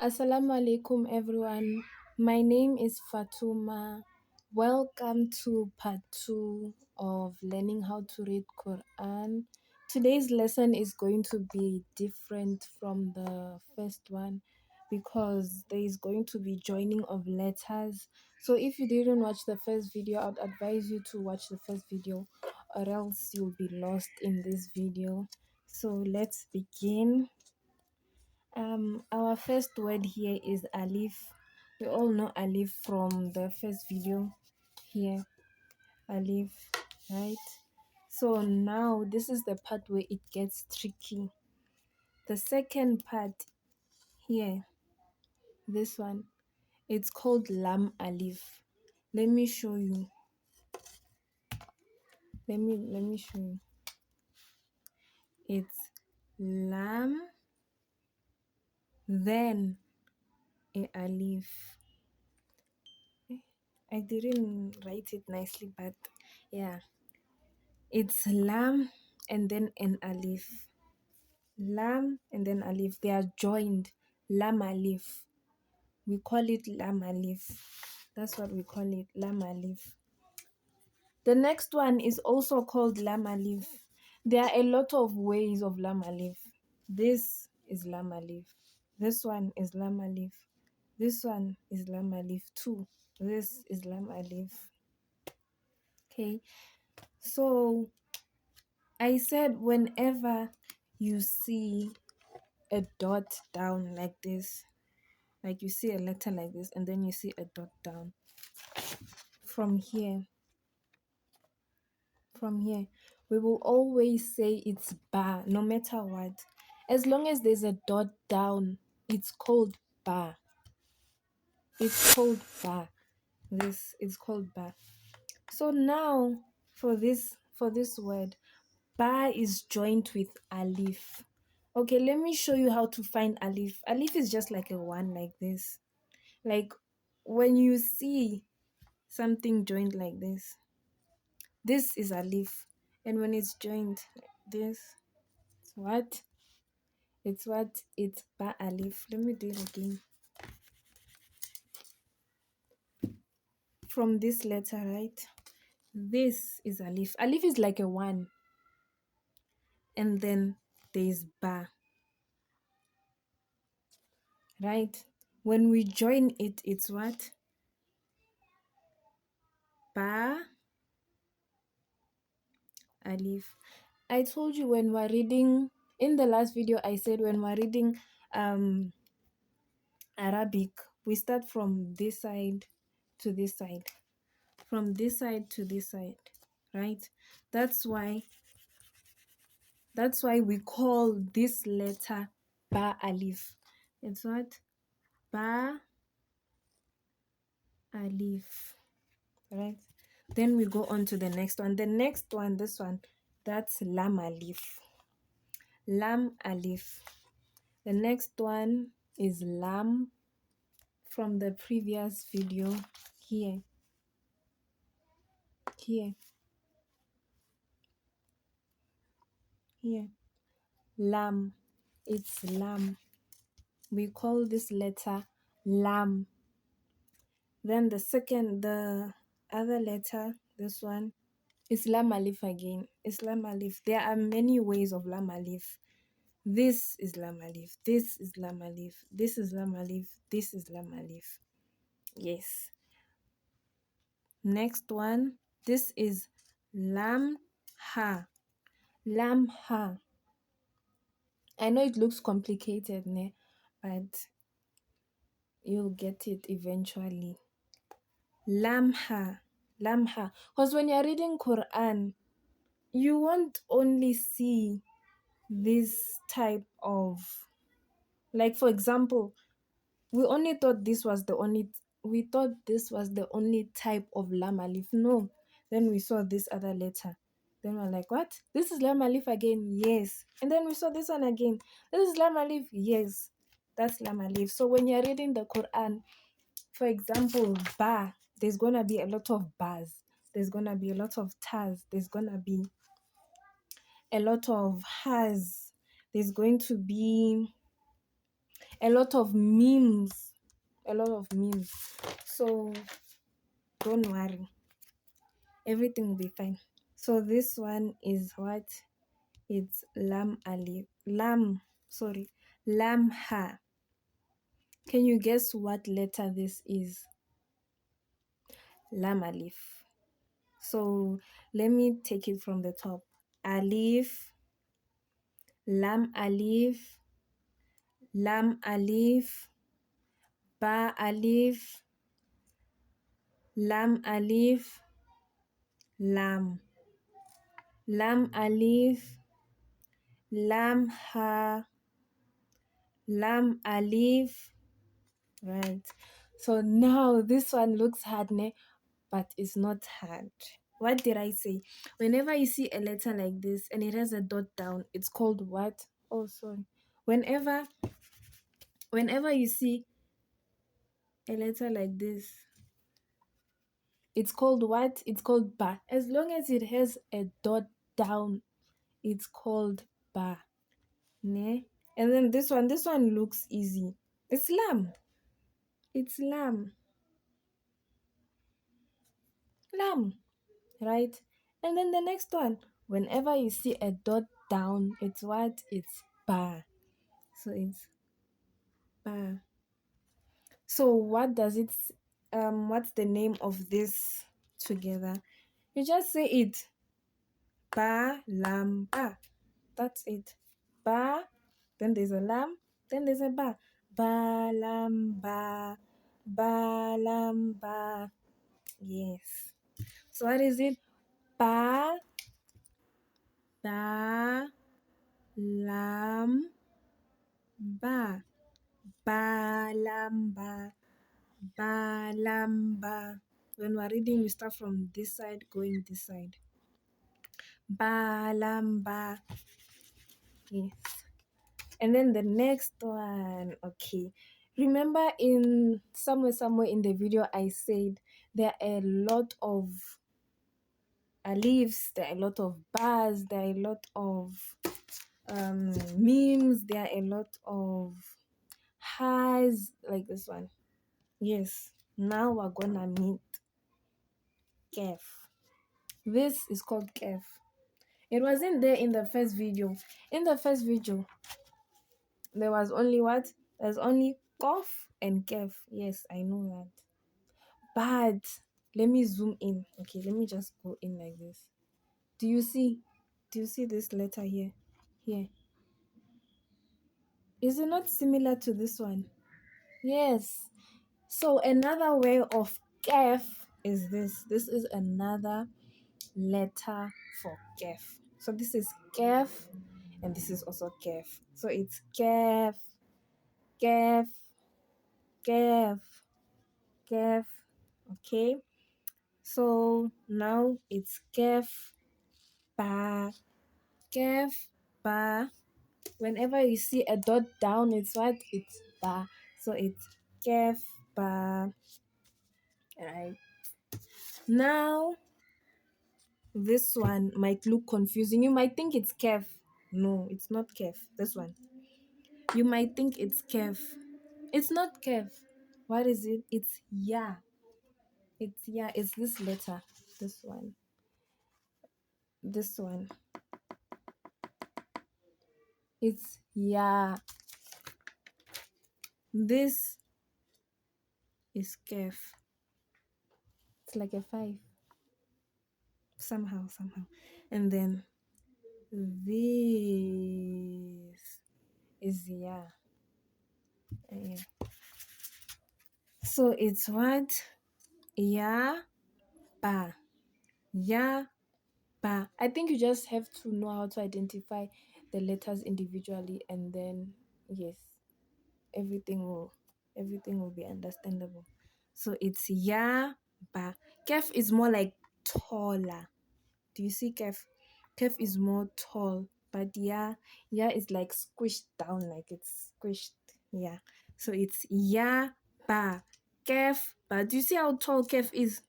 Assalamu alaikum everyone. My name is Fatuma. Welcome to part 2 of learning how to read Quran. Today's lesson is going to be different from the first one because there is going to be joining of letters. So if you didn't watch the first video, I'd advise you to watch the first video or else you'll be lost in this video. So let's begin. Our first word here is alif. We all know alif from the first video here. Alif, right? So now this is the part where it gets tricky. The second part here, this one, it's called lam alif. Let me show you. Let me show you. It's lam, then a alif. I didn't write it nicely, but yeah. It's lam and then an alif. Lam and then alif. They are joined. Lam alif. We call it lam alif. That's what we call it. Lam alif. The next one is also called lam alif. There are a lot of ways of lam alif. This is lam alif. This one is lam alif. This one is lam alif too. This is lam alif. Okay. So I said whenever you see a dot down like this, like you see a letter like this, and then you see a dot down from here, we will always say it's ba, no matter what. As long as there's a dot down, it's called ba. It's called ba. This is called ba. So now for this word, ba is joined with alif. Okay, let me show you how to find alif. Alif is just like a one like this. Like when you see something joined like this is alif. And when it's joined like this, it's what? It's what? It's ba alif. Let me do it again. From this letter, right? This is alif. Alif is like a one. And then there's ba. Right? When we join it, it's what? Ba alif. I told you when we're reading, in the last video I said when we're reading Arabic, we start from this side to this side, from this side to this side, right? That's why we call this letter ba alif. It's what? Ba alif, right? Then we go on to the next one. The next one, this one, that's lam alif. Lam alif. The next one is lam from the previous video here. Lam. It's lam. We call this letter lam. Then the other letter, this one, is lam alif again. It's lam alif. There are many ways of lam alif. This is lam alif. This is lam alif. This is lam alif. This is lam alif. Yes. Next one. This is lam ha. Lam ha. I know it looks complicated, ne? But you'll get it eventually. Lamha. Lamha. Because when you're reading Quran, you won't only see this type of, like for example, we thought this was the only type of lam alif. No. Then we saw this other letter. Then we're like, what? This is lam alif again? Yes. And then we saw this one again. This is lam alif? Yes. That's lam alif. So when you're reading the Quran, for example, ba, there's going to be a lot of bas. There's going to be a lot of tas. There's going to be a lot of has. There's going to be a lot of memes. A lot of memes. So don't worry. Everything will be fine. So this one is what? It's lam alif. Lam ha. Can you guess what letter this is? Lam alif. So let me take it from the top. Alif, lam alif, lam alif, ba alif, lam alif, lam, lam alif, lam ha, lam alif. Right. So now this one looks hard, ne? But it's not hard. What did I say? Whenever you see a letter like this and it has a dot down, it's called what? Oh, sorry. Whenever you see a letter like this, it's called what? It's called ba. As long as it has a dot down, it's called ba. Ne? And then this one looks easy. It's lamb. It's lamb. Lamb. Right? And then the next one, whenever you see a dot down, it's what? It's ba. So it's ba. So what does it what's the name of this together? You just say it. Ba lam ba. That's it. Ba, then there's a lam, then there's a ba. Ba lam ba. Ba lam ba. Yes. So what is it? Ba da lam ba. Ba lam ba. Ba lam ba. When we're reading, we start from this side, going this side. Ba lam ba. Yes. And then the next one, okay. Remember in somewhere in the video, I said there are a lot of alifs, there are a lot of bars, there are a lot of memes, there are a lot of highs, like this one. Yes, now we're gonna meet kef. This is called kef. It wasn't there in the first video. In the first video, there was only what? There's only cough and kef. Yes, I know that. But let me zoom in. Okay, let me just go in like this. Do you see? Do you see this letter here? Here. Is it not similar to this one? Yes. So another way of kef is this. This is another letter for kef. So this is kef and this is also kef. So it's kef, kef, kef, kef. Okay. So now it's kef, ba, kef, ba. Whenever you see a dot down, it's what? It's ba. So it's kef, ba. Alright. Now, this one might look confusing. You might think it's kef. No, it's not kef. This one. You might think it's kef. It's not kef. What is it? It's ya. It's ya. It's this letter. This one. This one. It's ya. This is kef. It's like a 5. Somehow. And then this is ya. Yeah. So it's what? Ya, ba. Ya, ba. I think you just have to know how to identify the letters individually, and then yes, everything will be understandable. So it's ya, ba. Kef is more like taller. Do you see kef? Kef is more tall, but ya is like squished down, like it's squished. Yeah. So it's ya, ba. Kef, ba. Do you see how tall kef is?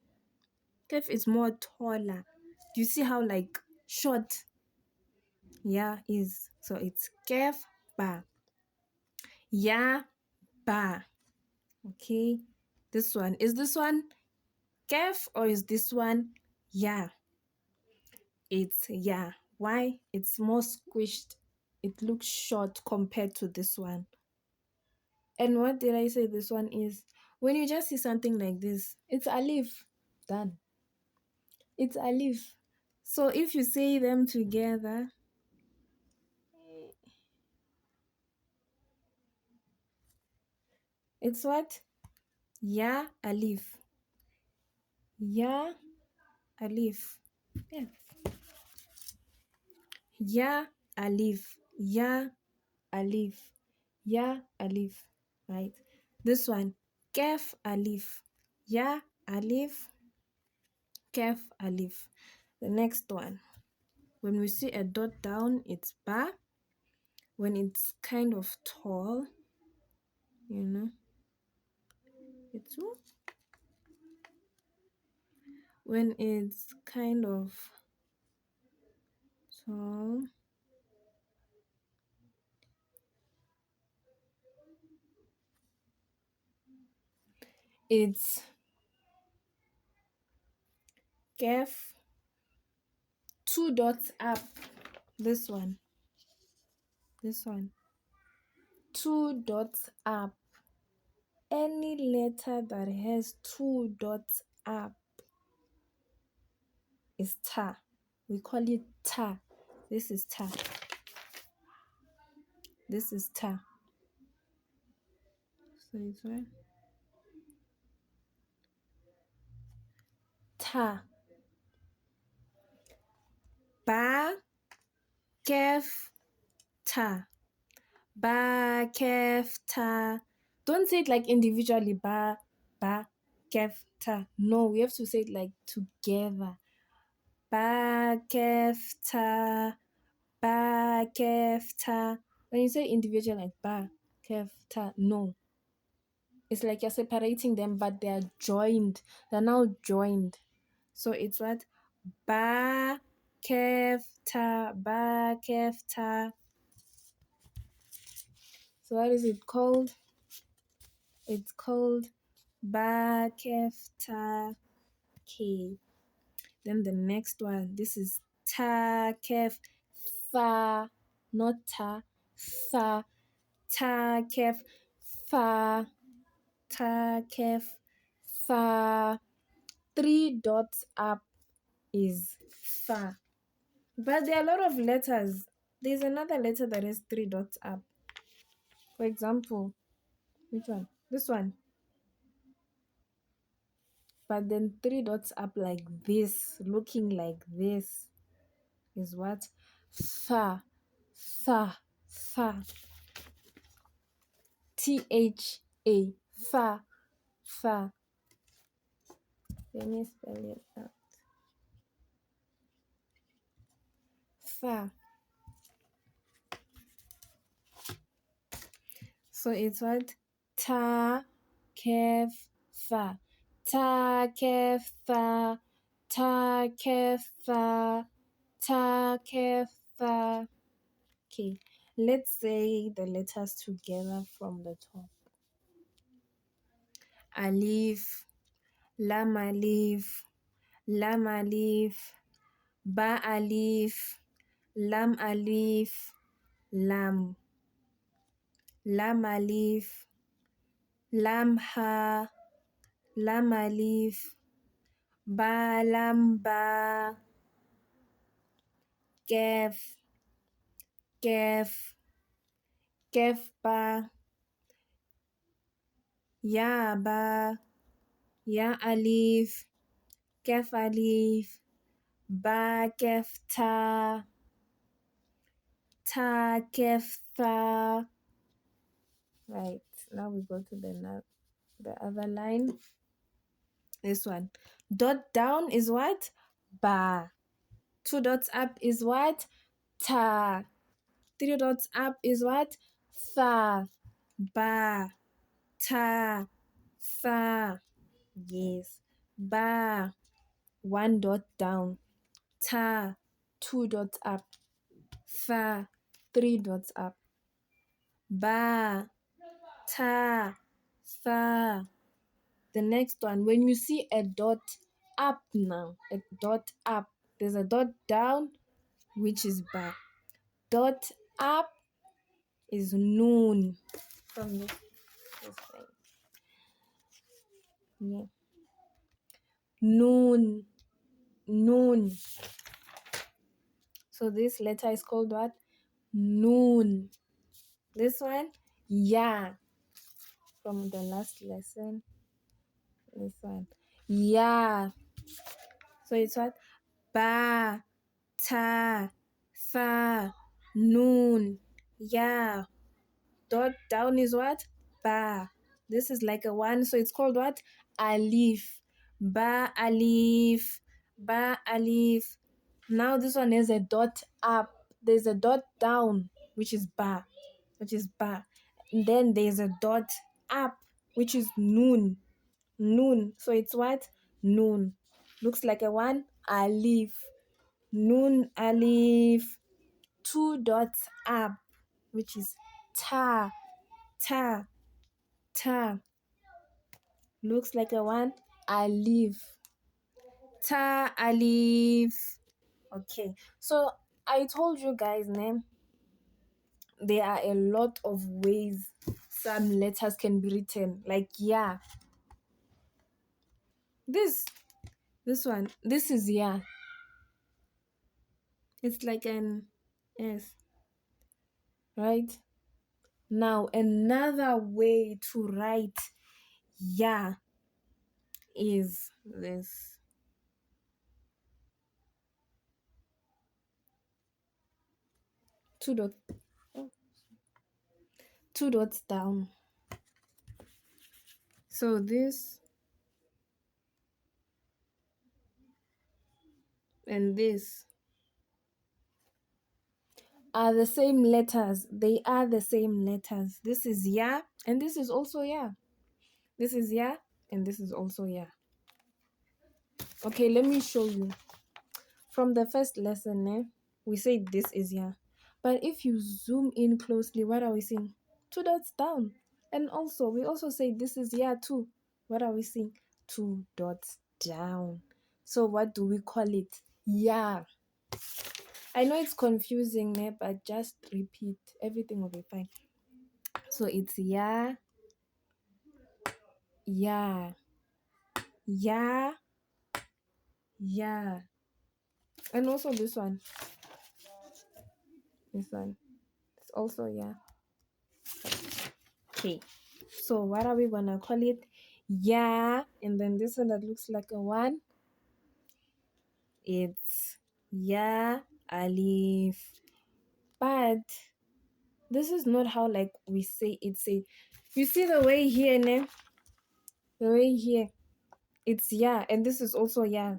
Kef is more taller. Do you see how like short ya is? So it's kef, ba. Ya, ba. Okay, this one. Is this one kef or is this one ya? It's ya. Why? It's more squished. It looks short compared to this one. And what did I say this one is? When you just see something like this, it's alif. Done. It's alif. So if you say them together, it's what? Ya alif. Ya alif. Yeah. Ya alif. Ya alif. Ya alif. Right? This one. Kef alif. Ya alif. Kef alif. The next one. When we see a dot down, it's ba. When it's kind of tall, it's who? When it's kind of tall, it's kef. Two dots up. This one. This one. Two dots up. Any letter that has two dots up is ta. We call it ta. This is ta. This is ta. So it's what? Ta. Ba, kef, ta. Ba, kef, ta. Don't say it like individually. Ba, kef, ta. No, we have to say it like together. Ba, kef, ta. Ba, kef, ta. When you say individual like ba, kef, ta, no. It's like you're separating them, but they are joined. They're now joined. So it's what? Ba, kef, ta. Ba, kef, ta. So what is it called? It's called ba, kef, ta. Okay. Then the next one. This is ta, kef, fa. Not ta, fa. Ta, kef, fa. Ta, kef, fa. Three dots up is fa. But there are a lot of letters. There's another letter that has three dots up. For example, which one? This one. But then three dots up like this, looking like this, is what? Fa. Fa. Fa. T-H-A. Fa. Fa. Let me spell it out. Fa. So it's what? Ta, kef, fa. Ta, kef, fa. Ta, kef, fa. Ta, kef, fa. Okay, let's say the letters together from the top. Alif, lam alif, lam alif, ba alif, lam alif, lam, lam alif, lam ha, lam alif, ba lam ba, kef, kef, kef ba, ya ba, ya alif, kef alif, ba kef ta, ta kef tha. Right, now we go to the other line. This one. Dot down is what? Ba. Two dots up is what? Ta. Three dots up is what? Tha. Ba. Ta. Tha. Yes. Ba. One dot down. Ta. Two dots up. Tha. Three dots up. Ba. Ta. Tha. The next one, when you see a dot up now, a dot up, there's a dot down, which is ba. Dot up is noon. From this thing. Yeah. Noon. Noon. So this letter is called what? Noon. This one, yeah. From the last lesson. This one, yeah. So it's what? Ba, ta, fa, noon, yeah. Dot down is what? Ba. This is like a one, so it's called what? Alif. Ba alif. Ba alif. Now this one has a dot up. There's a dot down, which is ba. Which is ba. And then there's a dot up, which is noon. Noon. So it's what? Noon. Looks like a one. Alif. Noon alif. Two dots up, which is ta. Ta. Ta. Looks like a one. Alif. Ta alif. Okay. So I told you guys, name. There are a lot of ways some letters can be written. Like yeah. This one. This is yeah. It's like an S. Right? Now another way to write yeah is this. Two dots. Two dots down. So this and this are the same letters. They are the same letters. This is yeah, and this is also yeah. This is yeah, and this is also yeah. Okay, let me show you. From the first lesson, we say this is yeah. But if you zoom in closely, what are we seeing? Two dots down. And also, we also say this is yeah too. What are we seeing? Two dots down. So what do we call it? Yeah. I know it's confusing, but just repeat. Everything will be fine. So it's yeah, yeah, yeah, yeah. And also this one. This one. It's also yeah. Okay. So what are we gonna call it? Yeah. And then this one that looks like a one. It's yeah, alif. But this is not how like we say it. Say, you see the way here, ne? The way here. It's yeah, and this is also yeah.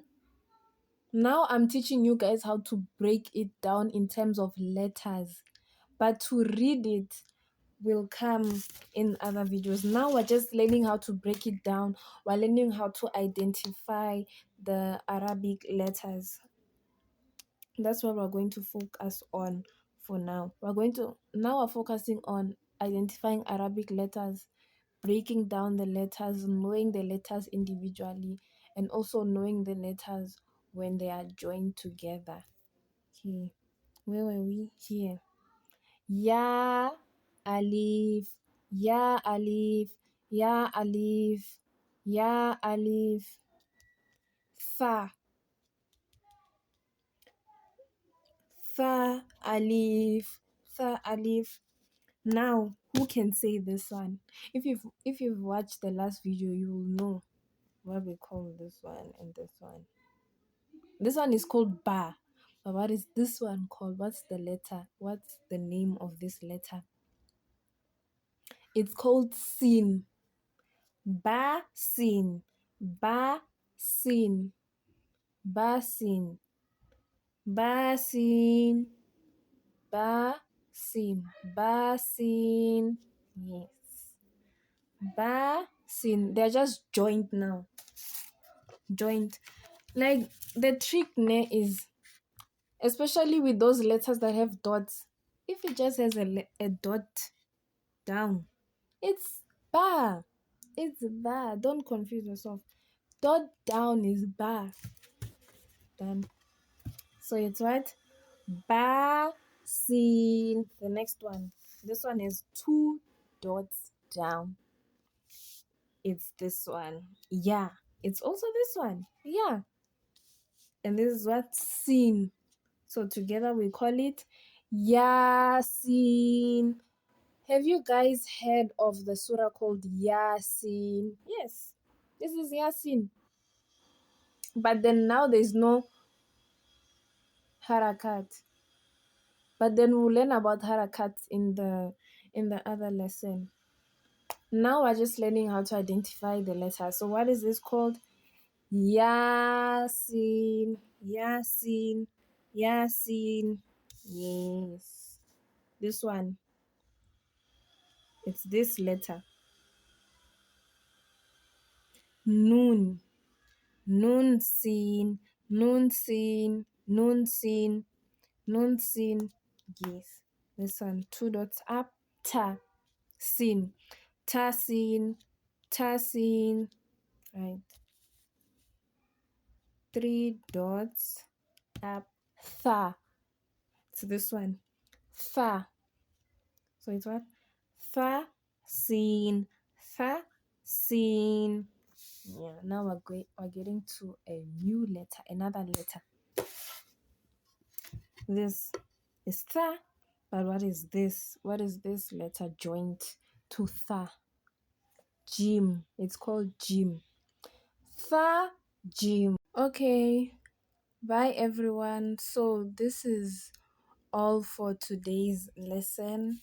Now I'm teaching you guys how to break it down in terms of letters. But to read it will come in other videos. Now we're just learning how to break it down. We're learning how to identify the Arabic letters. That's what we're going to focus on for now. We're focusing on identifying Arabic letters, breaking down the letters, knowing the letters individually, and also knowing the letters when they are joined together. Okay, where were we? Here. Ya, alif, ya, alif, ya, alif, ya, alif, fa, fa, alif, fa, alif. Now, who can say this one? If you've watched the last video, you will know what we call this one and this one. This one is called ba. But what is this one called? What's the letter? What's the name of this letter? It's called sin. Ba sin. Ba sin. Ba sin. Ba sin. Ba sin. Ba sin. Yes. Ba sin. They're just joined now. Joined. Like the trick is, especially with those letters that have dots, if it just has a dot down, it's ba. It's ba. Don't confuse yourself. Dot down is ba. Done. So it's what? Ba sin. The next one. This one is 2 dots down. It's this one. Yeah. It's also this one. Yeah. And this is what? Sin. So together we call it Yasin. Have you guys heard of the surah called Yasin? Yes. This is Yasin. But then now there's no harakat. But then we'll learn about harakat in the other lesson. Now we're just learning how to identify the letters. So what is this called? Yasin. Yasin. Yasin. Yes. This one. It's this letter. Nun. Nun sin. Nun sin. Nun sin. Nun sin. Yes. This one. 2 dots up. Ta. Sin. Ta sin. Ta sin. Right. 3 dots up. Tha. So this one. Tha. So it's what? Tha sin. Tha sin. Yeah, now we're getting to a new letter, another letter. This is tha, but what is this? What is this letter joined to tha? Jim. It's called Jim. Tha Jim. Okay. Bye everyone. So this is all for today's lesson.